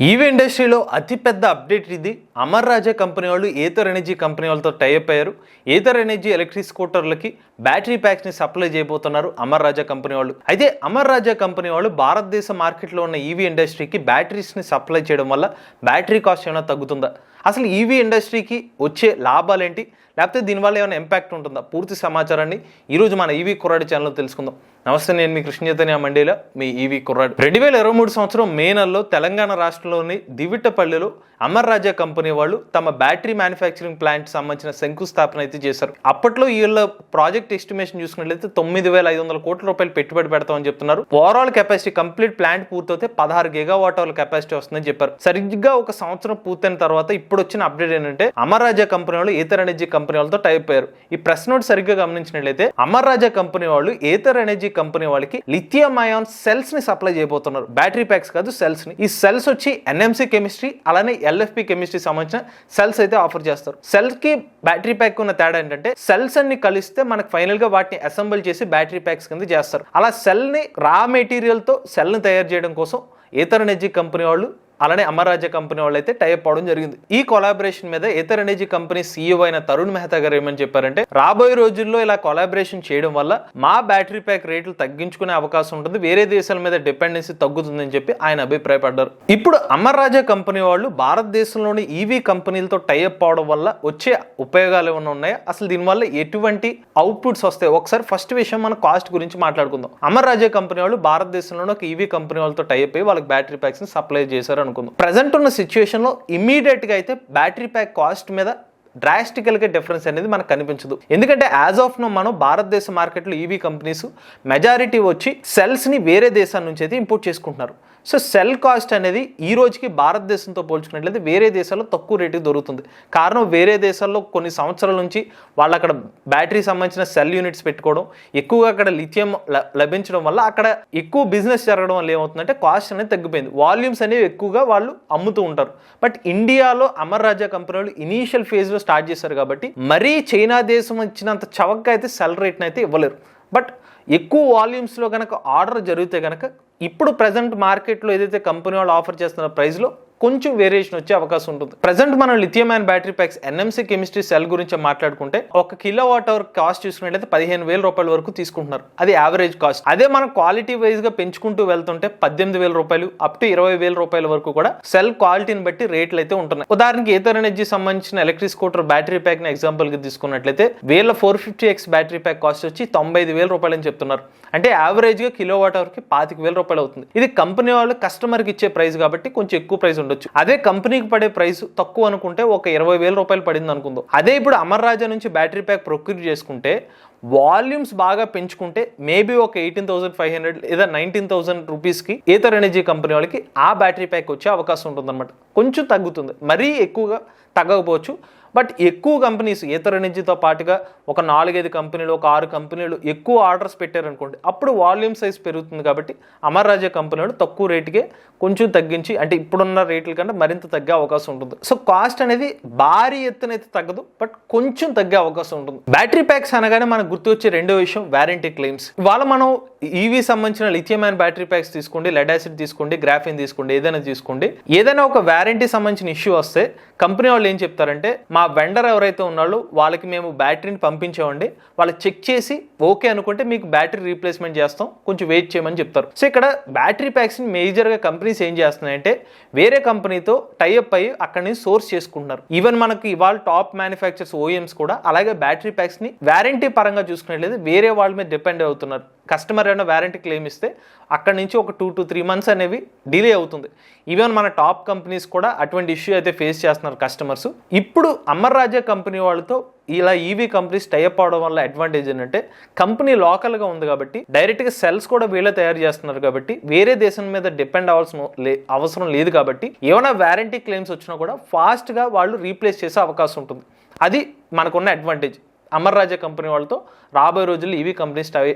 EV ఇండస్ట్రీలో అతిపెద్ద update ఇది. అమర్ రాజా కంపెనీ వాళ్ళు ఏథర్ ఎనర్జీ కంపెనీ వాళ్ళతో టైఅప్ అయ్యారు. ఏథర్ ఎనర్జీ ఎలక్ట్రిక్ స్కూటర్లకి బ్యాటరీ ప్యాక్స్ని సప్లై చేయబోతున్నారు అమర్ రాజా కంపెనీ వాళ్ళు. అయితే అమర్ రాజా కంపెనీ వాళ్ళు భారతదేశ మార్కెట్లో ఉన్న ఈవీ ఇండస్ట్రీకి బ్యాటరీస్ని సప్లై చేయడం వల్ల బ్యాటరీ కాస్ట్ ఏమైనా తగ్గుతుందా, అసలు ఈవీ ఇండస్ట్రీకి వచ్చే లాభాలేంటి, లేకపోతే దీనివల్ల ఏమైనా ఇంపాక్ట్ ఉంటుందా, పూర్తి సమాచారాన్ని ఈరోజు మన ఈవీ కుర్రాడి ఛానల్లో తెలుసుకుందాం. నమస్తే, నేను మీ కృష్ణ చైతన్య మండేలా, మీ ఈవీ కుర్రాడు. 2023 సంవత్సరం మే నెలలో తెలంగాణ రాష్ట్రంలోని దివిట్టపల్లిలో అమర్ రాజా కంపెనీ వాళ్ళు తమ బ్యాటరీ మ్యానుఫ్యాక్చరింగ్ ప్లాంట్ సంబంధించిన శంకుస్థాపన అయితే చేశారు. అప్పట్లో వీళ్ళ ప్రాజెక్ట్ ఎస్టిమేషన్ చూసుకున్నట్లయితే 9,500 కోట్ల రూపాయలు పెట్టుబడి పెడతామని చెప్తున్నారు. ఓవరాల్ కెపాసిటీ కంప్లీట్ ప్లాంట్ పూర్తయితే 16 గిగావాట్ అవర్ కెపాసిటీ వస్తుందని చెప్పారు. సరిగ్గా ఒక సంవత్సరం పూర్తయిన తర్వాత ఇప్పుడు వచ్చిన అప్డేట్ ఏంటంటే అమర్ రాజా కంపెనీ వాళ్ళు ఏథర్ ఎనర్జీ కంపెనీ వాళ్ళతో టైప్ అయ్యారు. ఈ ప్రెస్ నోట్ సరిగ్గా గమనించినట్లయితే అమర్ రాజా కంపెనీ వాళ్ళు ఏథర్ ఎనర్జీ కంపెనీ వాళ్ళకి లిథియం అయాన్ సెల్స్ ని సప్లై చేయబోతున్నారు. బ్యాటరీ ప్యాక్స్ కాదు, సెల్స్ ని. ఈ సెల్స్ వచ్చి ఎన్ఎంసీ కెమిస్ట్రీ అలానే ఎల్ఎఫ్పి కెమిస్ట్రీ సంబంధించిన సెల్స్ అయితే ఆఫర్ చేస్తారు. సెల్ కి బ్యాటరీ ప్యాక్ ఉన్న తేడా ఏంటంటే సెల్స్ అన్ని కలిస్తే మనకు ఫైనల్ గా వాటిని అసెంబుల్ చేసి బ్యాటరీ ప్యాక్స్ కింద చేస్తారు. అలా సెల్ ని రా మెటీరియల్ తో సెల్ ని తయారు చేయడం కోసం ఏథర్ ఎనర్జీ కంపెనీ వాళ్ళు అలానే అమర్ రాజా కంపెనీ వాళ్ళు అయితే టైఅప్ అవడం జరిగింది. ఈ కొలాబరేషన్ మీద ఏథర్ ఎనర్జీ కంపెనీ సీఈఓ అయిన తరుణ్ మెహతా గారు ఏమని చెప్పారంటే, రాబోయే రోజుల్లో ఇలా కొలాబరేషన్ చేయడం వల్ల మా బ్యాటరీ ప్యాక్ రేట్లు తగ్గించుకునే అవకాశం ఉంటుంది, వేరే దేశాల మీద డిపెండెన్సీ తగ్గుతుందని చెప్పి ఆయన అభిప్రాయపడ్డారు. ఇప్పుడు అమర్ రాజా కంపెనీ వాళ్ళు భారతదేశంలోని ఈవీ కంపెనీలతో టైఅప్ అవడం వల్ల వచ్చే ఉపయోగాలు ఏమైనా ఉన్నాయా, అసలు దీనివల్ల ఎటువంటి అవుట్పుట్స్ వస్తాయి, ఒకసారి ఫస్ట్ విషయం మన కాస్ట్ గురించి మాట్లాడుకుందాం. అమర్ రాజా కంపెనీ వాళ్ళు భారతదేశంలోని ఒక ఈవీ కంపెనీ వాళ్ళతో టైఅప్ అయ్యి వాళ్ళకి బ్యాటరీ ప్యాక్స్ ని సప్లై చేశారు. ప్రెజెంట్ ఉన్న సిచ్యువేషన్ లో ఇమీడియట్ గా అయితే బ్యాటరీ ప్యాక్ కాస్ట్ మీద డ్రాస్టికల్ గా డిఫరెన్స్ అనేది మనకు కనిపించదు. ఎందుకంటే యాజ్ ఆఫ్ నో మనం భారతదేశ మార్కెట్లో ఈవీ కంపెనీస్ మెజారిటీ వచ్చి సెల్స్ ని వేరే దేశాల నుంచి అయితే ఇంపోర్ట్ చేసుకుంటున్నారు. సో సెల్ కాస్ట్ అనేది ఈ రోజుకి భారతదేశంతో పోల్చుకున్నట్లయితే వేరే దేశాల్లో తక్కువ రేటుకి దొరుకుతుంది. కారణం వేరే దేశాల్లో కొన్ని సంవత్సరాల నుంచి వాళ్ళు అక్కడ బ్యాటరీ సంబంధించిన సెల్ యూనిట్స్ పెట్టుకోవడం, ఎక్కువగా అక్కడ లిథియం లభించడం వల్ల అక్కడ ఎక్కువ బిజినెస్ జరగడం వల్ల ఏమవుతుందంటే కాస్ట్ అనేది తగ్గిపోయింది. వాల్యూమ్స్ అనేవి ఎక్కువగా వాళ్ళు అమ్ముతూ ఉంటారు. బట్ ఇండియాలో అమర్ రాజా కంపెనీ వాళ్ళు ఇనీషియల్ ఫేజ్ లో స్టార్ట్ చేశారు కాబట్టి మరీ చైనా దేశం ఇచ్చినంత చవకగా అయితే సెల్ రేట్ని అయితే ఇవ్వలేరు. బట్ ఎక్కువ వాల్యూమ్స్లో కనుక ఆర్డర్ జరిగితే కనుక ఇప్పుడు ప్రజెంట్ మార్కెట్లో ఏదైతే కంపెనీ వాళ్ళు ఆఫర్ చేస్తున్న ప్రైస్లో కొంచెం వేరియేషన్ వచ్చే అవకాశం ఉంటుంది. ప్రజెంట్ మనం lithium ion battery packs NMC chemistry cell గురించి మాట్లాడుకుంటే 1 కిలోవాట్ అవర్ కాస్ట్ చూసుకున్నట్లయితే 15,000 రూపాయల వరకు తీసుకుంటున్నారు. అది యావరేజ్ కాస్ట్. అదే మనం క్వాలిటీ వైజ్ గా పెంచుకుంటూ వెళ్తుంటే 18,000 రూపాయలు అప్ టు 20,000 రూపాయల వరకు కూడా సెల్ క్వాలిటీని బట్టి రేట్లు అయితే ఉంటున్నాయి. ఉదాహరణకి ఏథర్ ఎనర్జీ సంబంధించిన ఎలక్ట్రిక్ స్కూటర్ బ్యాటరీ ప్యాక్ ని ఎగ్జాంపుల్ గా తీసుకున్నట్లయితే వీళ్ళ 450X బ్యాటరీ ప్యాక్ కాస్ట్ వచ్చి 95,000 రూపాయలు అని చెప్తున్నారు. అంటే యావరేజ్ గా కిలోవాట్ అవర్ కి 25,000 రూపాయలు అవుతుంది. ఇది కంపెనీ వాళ్ళు కస్టమర్ కి ఇచ్చే ప్రైస్ కాబట్టి కొంచెం ఎక్కువ ప్రైస్ ఉండొచ్చు. అదే కంపెనీకి పడే ప్రైస్ తక్కువ అనుకుంటే ఒక 20,000 రూపాయలు పడింది అనుకుందాం. అదే ఇప్పుడు అమర్ రాజా నుంచి బ్యాటరీ ప్యాక్ ప్రొక్యూర్ చేసుకుంటే వాల్యూమ్స్ బాగా పెంచుకుంటే మేబీ ఒక 18,500 లేదా 19,000 రూపీస్కి ఏథర్ ఎనర్జీ కంపెనీ వాళ్ళకి ఆ బ్యాటరీ ప్యాక్ వచ్చే అవకాశం ఉంటుంది అనమాట. కొంచెం తగ్గుతుంది, మరీ ఎక్కువగా తగ్గకపోవచ్చు. బట్ ఎక్కువ కంపెనీస్ ఏథర్ ఎనర్జీతో పాటుగా ఒక 4-5 కంపెనీలు, ఒక 6 కంపెనీలు ఎక్కువ ఆర్డర్స్ పెట్టారనుకోండి, అప్పుడు వాల్యూమ్ సైజ్ పెరుగుతుంది. కాబట్టి అమర్ రాజా కంపెనీలు తక్కువ రేటుకే కొంచెం తగ్గించి, అంటే ఇప్పుడున్న రేట్ల కంటే మరింత తగ్గే అవకాశం ఉంటుంది. సో కాస్ట్ అనేది భారీ ఎత్తునైతే తగ్గదు, బట్ కొంచెం తగ్గే అవకాశం ఉంటుంది. బ్యాటరీ ప్యాక్స్ అనగానే మనకు గుర్తొచ్చే రెండో విషయం వారంటీ క్లెయిమ్స్. ఇవాళ మనం ఈవీ సంబంధించిన లిథియం అయాన్ బ్యాటరీ ప్యాక్స్ తీసుకోండి, లెడ్ యాసిడ్ తీసుకోండి, గ్రాఫిన్ తీసుకోండి, ఏదైనా తీసుకోండి, ఏదైనా ఒక వారంటీ సంబంధించిన ఇష్యూ వస్తే కంపెనీ వాళ్ళు ఏం చెప్తారంటే, మా వెండర్ ఎవరైతే ఉన్నారో వాళ్ళకి మేము బ్యాటరీని పంపించామండి, వాళ్ళు చెక్ చేసి ఓకే అనుకుంటే మీకు బ్యాటరీ రీప్లేస్మెంట్ చేస్తాం, కొంచెం వెయిట్ చేయమని చెప్తారు. సో ఇక్కడ బ్యాటరీ ప్యాక్స్ ని మేజర్గా కంపెనీస్ ఏం చేస్తున్నాయంటే వేరే కంపెనీతో టైఅప్ అయ్యి అక్కడి నుంచి సోర్స్ చేసుకుంటున్నారు. ఈవెన్ మనకి ఇవాళ టాప్ మ్యానుఫ్యాక్చర్స్ ఓఎమ్స్ కూడా అలాగే బ్యాటరీ ప్యాక్స్ ని వారంటీ పరంగా చూసుకున్నట్లయితే వేరే వాళ్ళ మీద డిపెండ్ అవుతున్నారు. కస్టమర్ ఏమైనా వారంటీ క్లెయిమ్ ఇస్తే అక్కడి నుంచి ఒక 2 to 3 months అనేవి డిలే అవుతుంది. ఈవెన్ మన టాప్ కంపెనీస్ కూడా అటువంటి ఇష్యూ అయితే ఫేస్ చేస్తున్నారు కస్టమర్స్. ఇప్పుడు అమర్ రాజా కంపెనీ వాళ్ళతో ఇలా ఈవీ కంపెనీస్ టైఅప్ అవడం వల్ల అడ్వాంటేజ్ ఏంటంటే కంపెనీ లోకల్గా ఉంది కాబట్టి డైరెక్ట్గా సెల్స్ కూడా వీళ్ళే తయారు చేస్తున్నారు కాబట్టి వేరే దేశం మీద డిపెండ్ అవ్వాల్సిన అవసరం లేదు. కాబట్టి ఏమైనా వారంటీ క్లెయిమ్స్ వచ్చినా కూడా ఫాస్ట్గా వాళ్ళు రీప్లేస్ చేసే అవకాశం ఉంటుంది. అది మనకున్న అడ్వాంటేజ్. అమర్ రాజా కంపెనీ వాళ్ళతో రాబోయే రోజుల్లో ఈవీ కంపెనీస్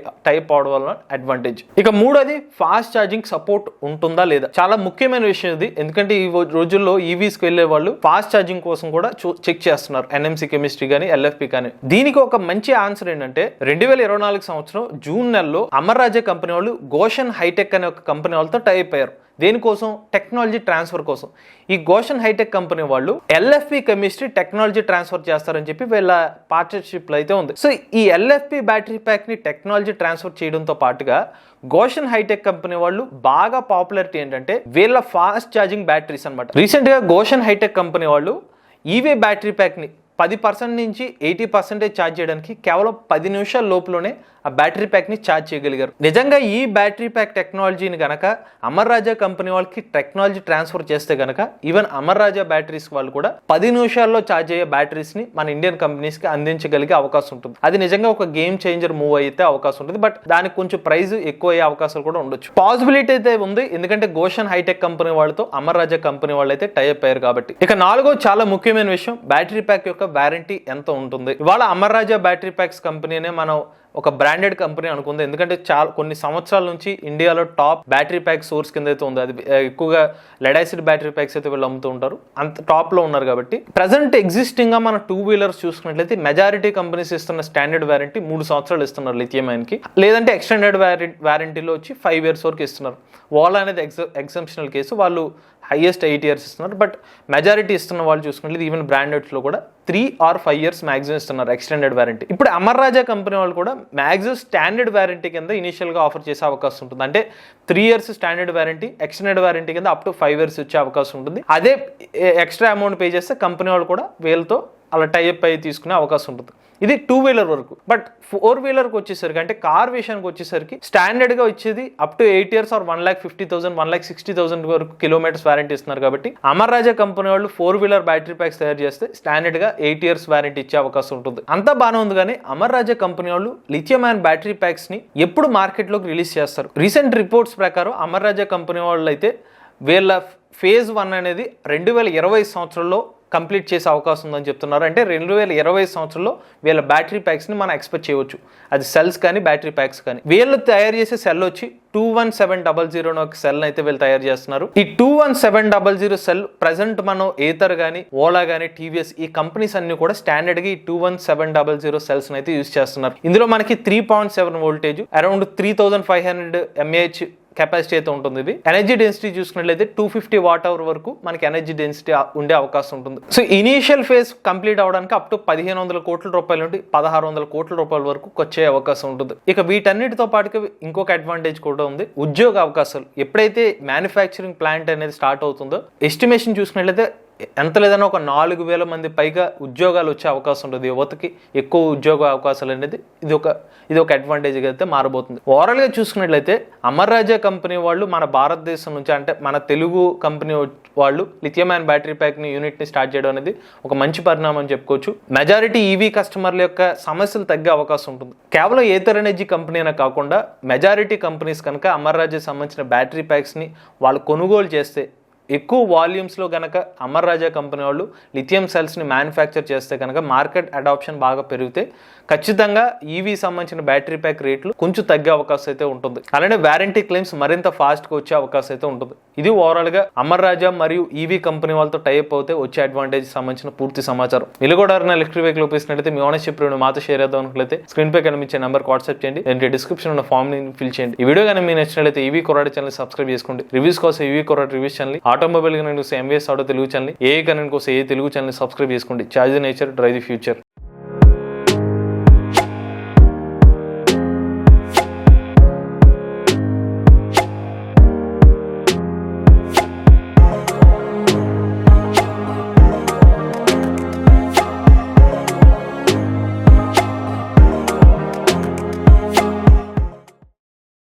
టైప్ అవడం వల్ల అడ్వాంటేజ్. ఇక మూడోది ఫాస్ట్ ఛార్జింగ్ సపోర్ట్ ఉంటుందా లేదా, చాలా ముఖ్యమైన విషయం ఇది. ఎందుకంటే ఈ రోజుల్లో ఈవీస్కి వెళ్ళే వాళ్ళు ఫాస్ట్ ఛార్జింగ్ కోసం కూడా చెక్ చేస్తున్నారు, ఎన్ఎంసీ కెమిస్ట్రీ కానీ ఎల్ఎఫ్పి కానీ. దీనికి ఒక మంచి ఆన్సర్ ఏంటంటే 2024 సంవత్సరం జూన్ నెలలో అమర్ రాజా కంపెనీ వాళ్ళు గోషన్ హైటెక్ అనే ఒక కంపెనీ వాళ్ళతో టైప్ అయ్యారు. దేనికోసం? టెక్నాలజీ ట్రాన్స్ఫర్ కోసం. ఈ గోషన్ హైటెక్ కంపెనీ వాళ్ళు ఎల్ఎఫ్పి కెమిస్ట్రీ టెక్నాలజీ ట్రాన్స్ఫర్ చేస్తారని చెప్పి వీళ్ళ పార్ట్నర్షిప్లో అయితే ఉంది. సో ఈ ఎల్ఎఫ్పి బ్యాటరీ ప్యాక్ని టెక్నాలజీ ట్రాన్స్ఫర్ చేయడంతో పాటుగా గోషన్ హైటెక్ కంపెనీ వాళ్ళు బాగా పాపులారిటీ ఏంటంటే వీళ్ళ ఫాస్ట్ ఛార్జింగ్ బ్యాటరీస్ అనమాట. రీసెంట్గా గోషన్ హైటెక్ కంపెనీ వాళ్ళు ఈవీ బ్యాటరీ ప్యాక్ని 10% నుంచి 80% ఛార్జ్ చేయడానికి కేవలం 10 నిమిషాల లోపులోనే ఆ బ్యాటరీ ప్యాక్ని ఛార్జ్ చేయగలిగారు. నిజంగా ఈ బ్యాటరీ ప్యాక్ టెక్నాలజీని గనక అమర్ రాజా కంపెనీ వాళ్ళకి టెక్నాలజీ ట్రాన్స్ఫర్ చేస్తే గనక ఈవెన్ అమర్ రాజా బ్యాటరీస్ వాళ్ళు కూడా 10 నిమిషాల్లో ఛార్జ్ అయ్యే బ్యాటరీస్ని మన ఇండియన్ కంపెనీస్కి అందించగలిగే అవకాశం ఉంటుంది. అది నిజంగా ఒక గేమ్ చేంజర్ మూవ్ అయితే అవకాశం ఉంటుంది. బట్ దానికి కొంచెం ప్రైస్ ఎక్కువ అయ్యే అవకాశాలు కూడా ఉండొచ్చు. పాసిబిలిటీ అయితే ఉంది, ఎందుకంటే గోషన్ హైటెక్ కంపెనీ వాళ్ళతో అమర్ రాజా కంపెనీ వాళ్ళు అయితే టైఅప్ అయ్యారు కాబట్టి. ఇక 4వ చాలా ముఖ్యమైన విషయం, బ్యాటరీ ప్యాక్ యొక్క వారంటీ ఎంత ఉంటుంది. ఇవాళ అమర్ రాజా బ్యాటరీ ప్యాక్స్ కంపెనీనే మనం ఒక బ్రాండెడ్ కంపెనీ అనుకుంది, ఎందుకంటే చాలా కొన్ని సంవత్సరాల నుంచి ఇండియాలో టాప్ బ్యాటరీ ప్యాక్ సోర్స్ కింద అయితే ఉంది. అది ఎక్కువగా లెడ్ యాసిడ్ బ్యాటరీ ప్యాక్స్ అయితే వీళ్ళు అమ్ముతూ ఉంటారు, అంత టాప్లో ఉన్నారు కాబట్టి. ప్రజెంట్ ఎగ్జిస్టింగ్గా మన 2 వీలర్స్ చూసుకున్నట్లయితే మెజారిటీ కంపెనీస్ ఇస్తున్న స్టాండర్డ్ వారంటీ 3 సంవత్సరాలు ఇస్తున్నారు లిథియం అయాన్కి, లేదంటే ఎక్స్టెండెడ్ వారంటీలో వచ్చి 5 years వరకు ఇస్తున్నారు. ఓలా అనేది ఎగ్జంప్షనల్ కేసు, వాళ్ళు హైయెస్ట్ 8 years ఇస్తున్నారు. బట్ మెజారిటీ ఇస్తున్న వాళ్ళు చూసుకున్నట్లయితే ఈవెన్ బ్రాండెడ్స్లో కూడా 3 or 5 years మ్యాక్సిమం ఇస్తున్నారు ఎక్స్టెండెడ్ వారంటీ. ఇప్పుడు అమర్ రాజా కంపెనీ వాళ్ళు కూడా మ్యాక్సిమం స్టాండర్డ్ వారంటీ కింద ఇనిషియల్గా ఆఫర్ చేసే అవకాశం ఉంటుంది. అంటే 3 years standard warranty, extended warranty కింద అప్ టు 5 years వచ్చే అవకాశం ఉంటుంది. అదే ఎక్స్ట్రా అమౌంట్ పే చేస్తే కంపెనీ వాళ్ళు కూడా వీళ్ళతో అలా టైఅప్ అయ్యి తీసుకునే అవకాశం ఉంటుంది. ఇది 2 వీలర్ వరకు. బట్ 4 వీలర్కి వచ్చేసరికి, అంటే కార్ విషయానికి వచ్చేసరికి స్టాండర్డ్గా వచ్చేది అప్ టు 8 years or 1,50,000, 1,60,000 వరకు కిలోమీటర్స్ వారంటీ ఇస్తున్నారు కాబట్టి అమర్ రాజా కంపెనీ వాళ్ళు 4 వీలర్ బ్యాటరీ ప్యాక్స్ తయారు చేస్తే స్టాండర్డ్గా 8 years వారంటీ ఇచ్చే అవకాశం ఉంటుంది. అంతా బాగానే ఉంది, కానీ అమర్ రాజా కంపెనీ వాళ్ళు లిథియం అయాన్ బ్యాటరీ ప్యాక్స్ని ఎప్పుడు మార్కెట్లోకి రిలీజ్ చేస్తారు? రీసెంట్ రిపోర్ట్స్ ప్రకారం అమర్ రాజా కంపెనీ వాళ్ళు అయితే వీళ్ళ phase 1 అనేది 2020 సంవత్సరంలో కంప్లీట్ చేసే అవకాశం ఉందని చెప్తున్నారు. అంటే 2020 సంవత్సరంలో వీళ్ళ బ్యాటరీ ప్యాక్స్ని మనం ఎక్స్పెక్ట్ చేయవచ్చు. అది సెల్స్ కానీ బ్యాటరీ ప్యాక్స్ కానీ. వీళ్ళు తయారు చేసే సెల్ వచ్చి 21700 అని ఒక సెల్ అయితే వీళ్ళు తయారు చేస్తున్నారు. ఈ 21700 సెల్ ప్రజెంట్ మనం ఏతర్ కానీ, ఓలా కానీ, టీవీఎస్ ఈ కంపెనీస్ అన్ని కూడా స్టాండర్డ్గా ఈ 21700 సెల్స్ అయితే యూజ్ చేస్తున్నారు. ఇందులో మనకి 3.7 వోల్టేజ్, అరౌండ్ 3500 mAh కెపాసిటీ అయితే ఉంటుంది. ఇది ఎనర్జీ డెన్సిటీ చూసుకున్నట్లయితే 250 Wh వరకు మనకి ఎనర్జీ డెన్సిటీ ఉండే అవకాశం ఉంటుంది. సో ఇనీషియల్ ఫేజ్ కంప్లీట్ అవడానికి అప్ టు 1500 కోట్ల రూపాయల నుండి 1600 కోట్ల రూపాయల వరకు వచ్చే అవకాశం ఉంటుంది. ఇక వీటన్నిటితో పాటుగా ఇంకొక అడ్వాంటేజ్ కూడా ఉంది, ఉద్యోగ అవకాశాలు. ఎప్పుడైతే మ్యానుఫ్యాక్చరింగ్ ప్లాంట్ అనేది స్టార్ట్ అవుతుందో ఎస్టిమేషన్ చూసుకున్నట్లయితే ఎంత లేదన్నా ఒక 4000 మంది పైగా ఉద్యోగాలు వచ్చే అవకాశం ఉంటుంది. యువతకి ఎక్కువ ఉద్యోగ అవకాశాలు అనేది ఇది ఒక అడ్వాంటేజ్గా అయితే మారబోతుంది. ఓవరాల్గా చూసుకున్నట్లయితే అమర్ రాజా కంపెనీ వాళ్ళు మన భారతదేశం నుంచి, అంటే మన తెలుగు కంపెనీ వాళ్ళు లిథియం అయాన్ బ్యాటరీ ప్యాక్ని యూనిట్ని స్టార్ట్ చేయడం అనేది ఒక మంచి పరిణామం అని చెప్పుకోవచ్చు. మెజారిటీ ఈవీ కస్టమర్ల యొక్క సమస్యలు తగ్గే అవకాశం ఉంటుంది. కేవలం ఏతర్ ఎనర్జీ కంపెనీనే కాకుండా మెజారిటీ కంపెనీస్ కనుక అమర్ రాజా సంబంధించిన బ్యాటరీ ప్యాక్స్ని వాళ్ళు కొనుగోలు చేస్తే, ఎక్కువ వాల్యూమ్స్లో కనుక అమర్ రాజా కంపెనీ వాళ్ళు లిథియం సెల్స్ని మ్యానుఫ్యాక్చర్ చేస్తే కనుక మార్కెట్ అడాప్షన్ బాగా పెరిగితే ఖచ్చితంగా ఈవీ సంబంధించిన బ్యాటరీ ప్యాక్ రేట్లు కొంచెం తగ్గే అవకాశం అయితే ఉంటుంది. అలానే వారంటీ క్లెయిమ్స్ మరింత ఫాస్ట్గా వచ్చే అవకాశం అయితే ఉంటుంది. ఇది ఓవరాల్గా అమర్ రాజా మరియు ఈవీ కంపెనీ వాళ్ళతో టైఅప్ అవుతే వచ్చే అడ్వాంటేజ్ సంబంధించిన పూర్తి సమాచారం. మీరు కూడా ఎలక్ట్రిక్ వెహికల్ ఉపయోగిస్తున్నట్లయితే మీ ఓనర్షిప్ రివ్యూ మాతో షేర్ చేద్దాం అనుకుంటే స్క్రీన్ పై కనిపించే నెంబర్కి వాట్సాప్ చేయండి, లేదంటే డిస్క్రిప్షన్ ఉన్న ఫామ్ ని ఫిల్ చేయండి. ఈ వీడియో కానీ మీకు నచ్చినట్లయితే ఈవీ కొరాడి ఛానల్ సబ్స్క్రైబ్ చేసుకోండి. రివ్యూస్ కోసం EV Koradi reviews channel, automobile connect కోసం MVS auto Telugu channel, A connect కోసం ఏ తెలుగు ఛానల్ సబ్స్క్రైబ్ చేసుకోండి. Charge the nature, drive the future.